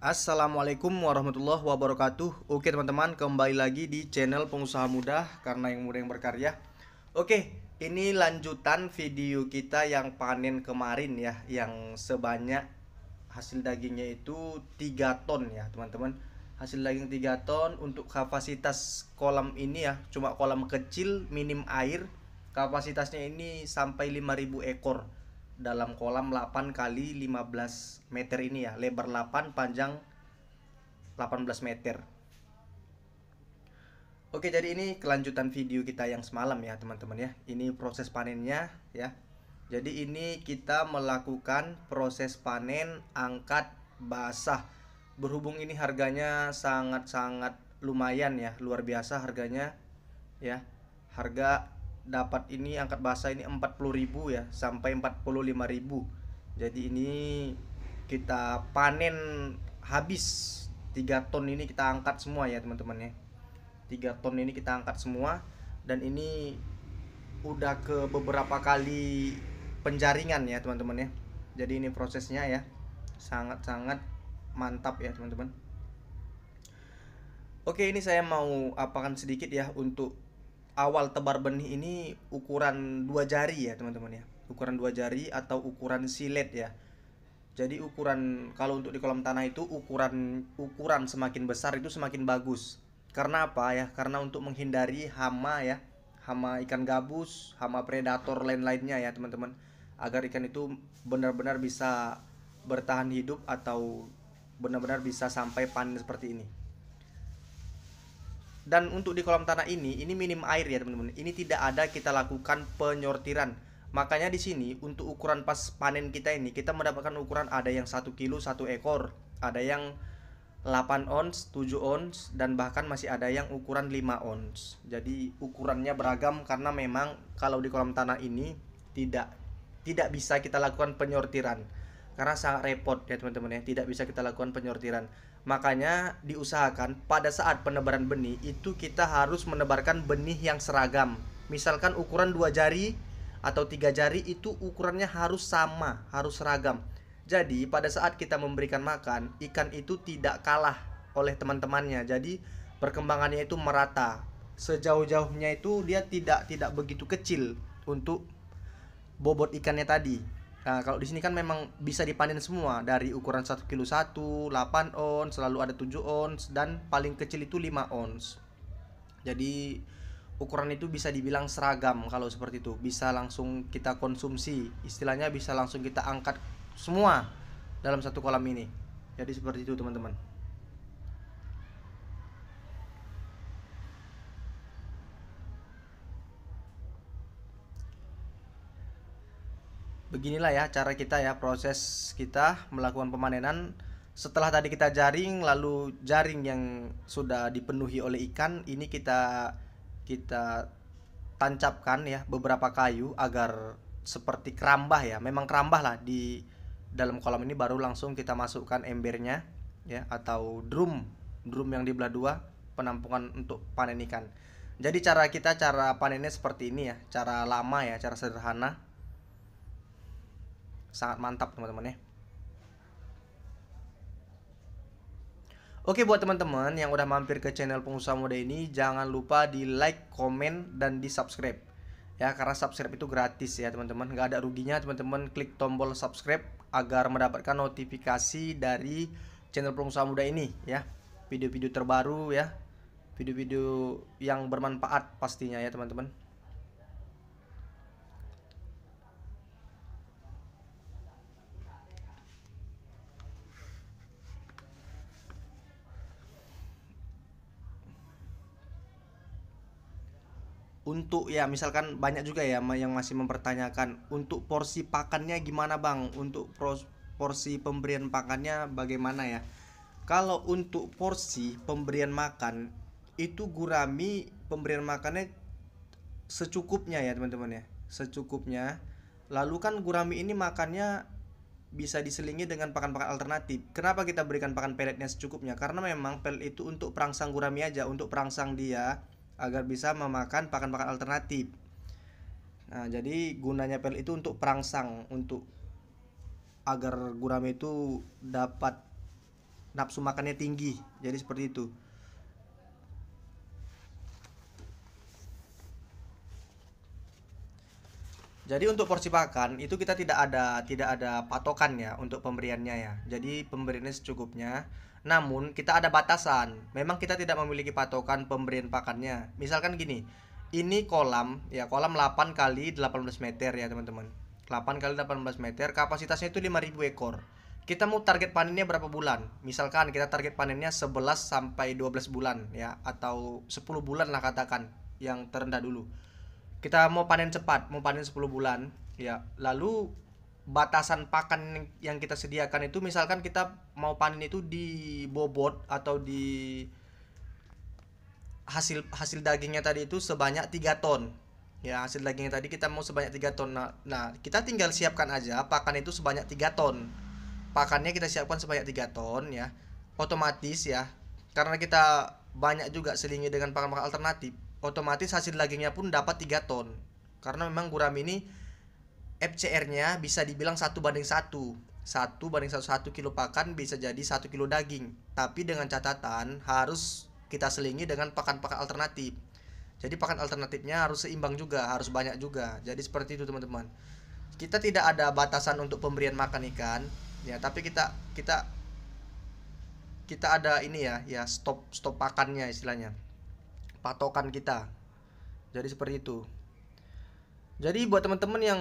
Assalamualaikum warahmatullahi wabarakatuh. Oke teman-teman, kembali lagi di channel Pengusaha Muda karena yang muda yang berkarya. Oke, ini lanjutan video kita yang panen kemarin ya, yang sebanyak hasil dagingnya itu 3 ton ya teman-teman. Hasil daging 3 ton untuk kapasitas kolam ini ya, cuma kolam kecil minim air. Kapasitasnya ini sampai 5.000 ekor dalam kolam 8 kali 15 meter ini ya, lebar 8, panjang 18 meter. Oke, jadi ini kelanjutan video kita yang semalam ya teman-teman ya. Ini proses panennya ya. Jadi ini kita melakukan proses panen angkat basah. Berhubung ini harganya sangat-sangat lumayan ya, luar biasa harganya ya. Harga dapat ini angkat basah ini 40.000 ya sampai 45.000. Jadi ini kita panen habis 3 ton ini kita angkat semua ya teman-teman ya. 3 ton ini kita angkat semua, dan ini udah ke beberapa kali penjaringan ya teman-teman ya. Jadi ini prosesnya ya sangat-sangat mantap ya teman-teman. Oke, ini saya mau apakan sedikit ya untuk awal tebar benih ini. Ukuran 2 jari ya teman-teman ya. Ukuran 2 jari atau ukuran silet ya. Jadi ukuran kalau untuk di kolam tanah itu ukuran semakin besar itu semakin bagus. Karena apa ya? Karena untuk menghindari hama ya, hama ikan gabus, hama predator lain-lainnya ya teman-teman. Agar ikan itu benar-benar bisa bertahan hidup atau benar-benar bisa sampai panen seperti ini. Dan untuk di kolam tanah ini minim air ya teman-teman. Ini tidak ada kita lakukan penyortiran. Makanya di sini untuk ukuran pas panen kita ini kita mendapatkan ukuran ada yang 1 kilo 1 ekor, ada yang 8 ons, 7 ons, dan bahkan masih ada yang ukuran 5 ons. Jadi ukurannya beragam karena memang kalau di kolam tanah ini tidak bisa kita lakukan penyortiran. Karena sangat repot ya teman-teman ya, tidak bisa kita lakukan penyortiran. Makanya diusahakan pada saat penebaran benih itu kita harus menebarkan benih yang seragam. Misalkan ukuran 2 jari atau 3 jari itu ukurannya harus sama, harus seragam. Jadi pada saat kita memberikan makan, ikan itu tidak kalah oleh teman-temannya. Jadi perkembangannya itu merata. Sejauh-jauhnya itu dia tidak begitu kecil untuk bobot ikannya tadi. Nah, kalau di sini kan memang bisa dipanen semua dari ukuran 1 kilo 1, 8 ons, selalu ada 7 ons, dan paling kecil itu 5 ons. Jadi ukuran itu bisa dibilang seragam. Kalau seperti itu bisa langsung kita konsumsi, istilahnya bisa langsung kita angkat semua dalam satu kolam ini. Jadi seperti itu teman-teman. Beginilah ya cara kita ya, proses kita melakukan pemanenan. Setelah tadi kita jaring, lalu jaring yang sudah dipenuhi oleh ikan ini kita tancapkan ya beberapa kayu agar seperti kerambah ya. Memang kerambah lah di dalam kolam ini, baru langsung kita masukkan embernya ya, atau drum yang dibelah dua, penampungan untuk panen ikan. Jadi cara panennya seperti ini ya, cara lama ya, cara sederhana. Sangat mantap teman-teman ya. Oke, buat teman-teman yang udah mampir ke channel Pengusaha Muda ini, jangan lupa di like, komen, dan di subscribe ya, karena subscribe itu gratis ya teman-teman, nggak ada ruginya. Teman-teman klik tombol subscribe agar mendapatkan notifikasi dari channel Pengusaha Muda ini ya, video-video terbaru ya, video-video yang bermanfaat pastinya ya teman-teman. Untuk ya misalkan banyak juga ya yang masih mempertanyakan untuk porsi pakannya gimana bang, untuk porsi pemberian pakannya bagaimana ya. Kalau untuk porsi pemberian makan itu gurami pemberian makannya secukupnya ya teman-teman ya, secukupnya. Lalu kan gurami ini makannya bisa diselingi dengan pakan-pakan alternatif. Kenapa kita berikan pakan pelletnya secukupnya? Karena memang pellet itu untuk perangsang gurami aja, untuk perangsang dia agar bisa memakan pakan-pakan alternatif. Nah, jadi gunanya pellet itu untuk perangsang, untuk agar gurame itu dapat nafsu makannya tinggi. Jadi seperti itu. Jadi untuk porsi pakan itu kita tidak ada patokan ya untuk pemberiannya ya. Jadi pemberiannya secukupnya. Namun kita ada batasan. Memang kita tidak memiliki patokan pemberian pakannya. Misalkan gini, ini kolam ya, kolam 8 kali 18 meter ya teman-teman. 8 kali 18 meter, kapasitasnya itu 5.000 ekor. Kita mau target panennya berapa bulan? Misalkan kita target panennya 11 sampai 12 bulan ya, atau 10 bulan lah katakan, yang terendah dulu. Kita mau panen cepat, mau panen 10 bulan ya. Lalu batasan pakan yang kita sediakan itu, misalkan kita mau panen itu di bobot atau di hasil hasil dagingnya tadi itu sebanyak 3 ton. Ya, hasil dagingnya tadi kita mau sebanyak 3 ton. Nah, kita tinggal siapkan aja pakan itu sebanyak 3 ton. Pakannya kita siapkan sebanyak 3 ton ya. Otomatis ya, karena kita banyak juga selingi dengan pakan-pakan alternatif, otomatis hasil dagingnya pun dapat 3 ton. Karena memang gurami ini FCR-nya bisa dibilang 1 banding 1. 1 banding 1 kilo pakan bisa jadi 1 kilo daging. Tapi dengan catatan harus kita selingi dengan pakan-pakan alternatif. Jadi pakan alternatifnya harus seimbang juga, harus banyak juga. Jadi seperti itu teman-teman. Kita tidak ada batasan untuk pemberian makan ikan ya, tapi kita ada ini ya, stop pakannya istilahnya. Patokan kita. Jadi seperti itu. Jadi buat teman-teman yang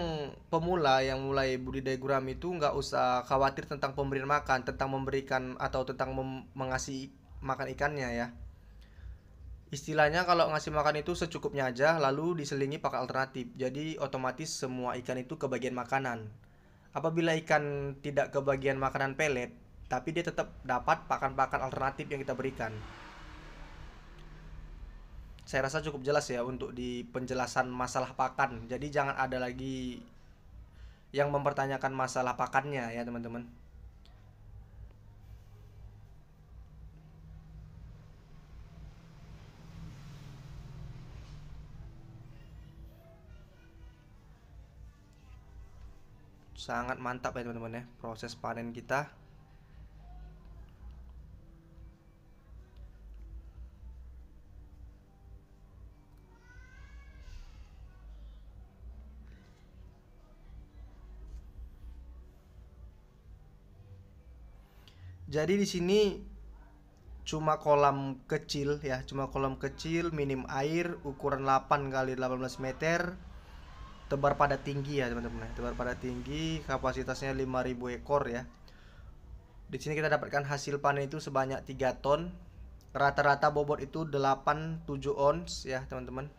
pemula yang mulai budidaya gurami itu nggak usah khawatir tentang pemberian makan, tentang memberikan atau tentang mengasih makan ikannya ya. Istilahnya kalau ngasih makan itu secukupnya aja, lalu diselingi pakai alternatif. Jadi otomatis semua ikan itu kebagian makanan. Apabila ikan tidak kebagian makanan pelet, tapi dia tetap dapat pakan-pakan alternatif yang kita berikan. Saya rasa cukup jelas ya untuk di penjelasan masalah pakan. Jadi jangan ada lagi yang mempertanyakan masalah pakannya ya teman-teman. Sangat mantap ya teman-teman ya proses panen kita. Jadi di sini cuma kolam kecil ya, cuma kolam kecil minim air, ukuran 8 kali 18 meter, tebar pada tinggi ya teman-teman. Tebar pada tinggi, kapasitasnya 5.000 ekor ya. Di sini kita dapatkan hasil panen itu sebanyak 3 ton. Rata-rata bobot itu 8-7 ons ya teman-teman.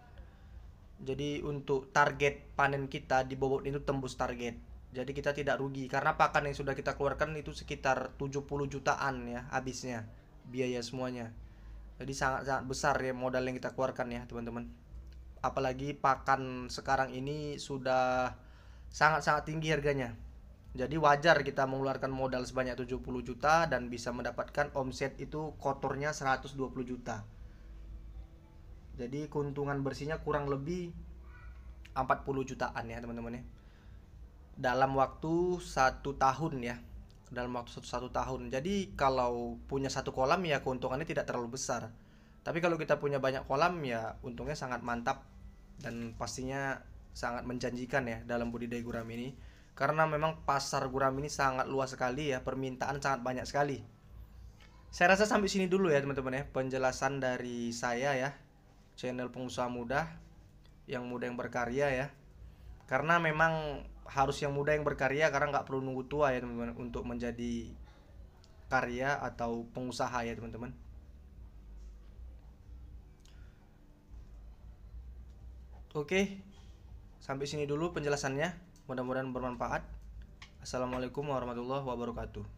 Jadi untuk target panen kita di bobot itu tembus target. Jadi kita tidak rugi karena pakan yang sudah kita keluarkan itu sekitar 70 jutaan ya habisnya, biaya semuanya. Jadi sangat-sangat besar ya modal yang kita keluarkan ya teman-teman. Apalagi pakan sekarang ini sudah sangat-sangat tinggi harganya. Jadi wajar kita mengeluarkan modal sebanyak 70 juta dan bisa mendapatkan omset itu kotornya 120 juta. Jadi keuntungan bersihnya kurang lebih 40 jutaan ya teman-teman ya. Dalam waktu 1 tahun ya. Dalam waktu satu tahun. Jadi kalau punya satu kolam ya keuntungannya tidak terlalu besar. Tapi kalau kita punya banyak kolam ya untungnya sangat mantap dan pastinya sangat menjanjikan ya dalam budidaya gurami ini. Karena memang pasar gurami ini sangat luas sekali ya, permintaan sangat banyak sekali. Saya rasa sampai sini dulu ya teman-teman ya, penjelasan dari saya ya, channel pengusaha muda, yang muda yang berkarya ya. Karena memang harus yang muda yang berkarya, karena nggak perlu nunggu tua ya teman-teman untuk menjadi karya atau pengusaha ya teman-teman. Oke, sampai sini dulu penjelasannya. Mudah-mudahan bermanfaat. Assalamualaikum warahmatullahi wabarakatuh.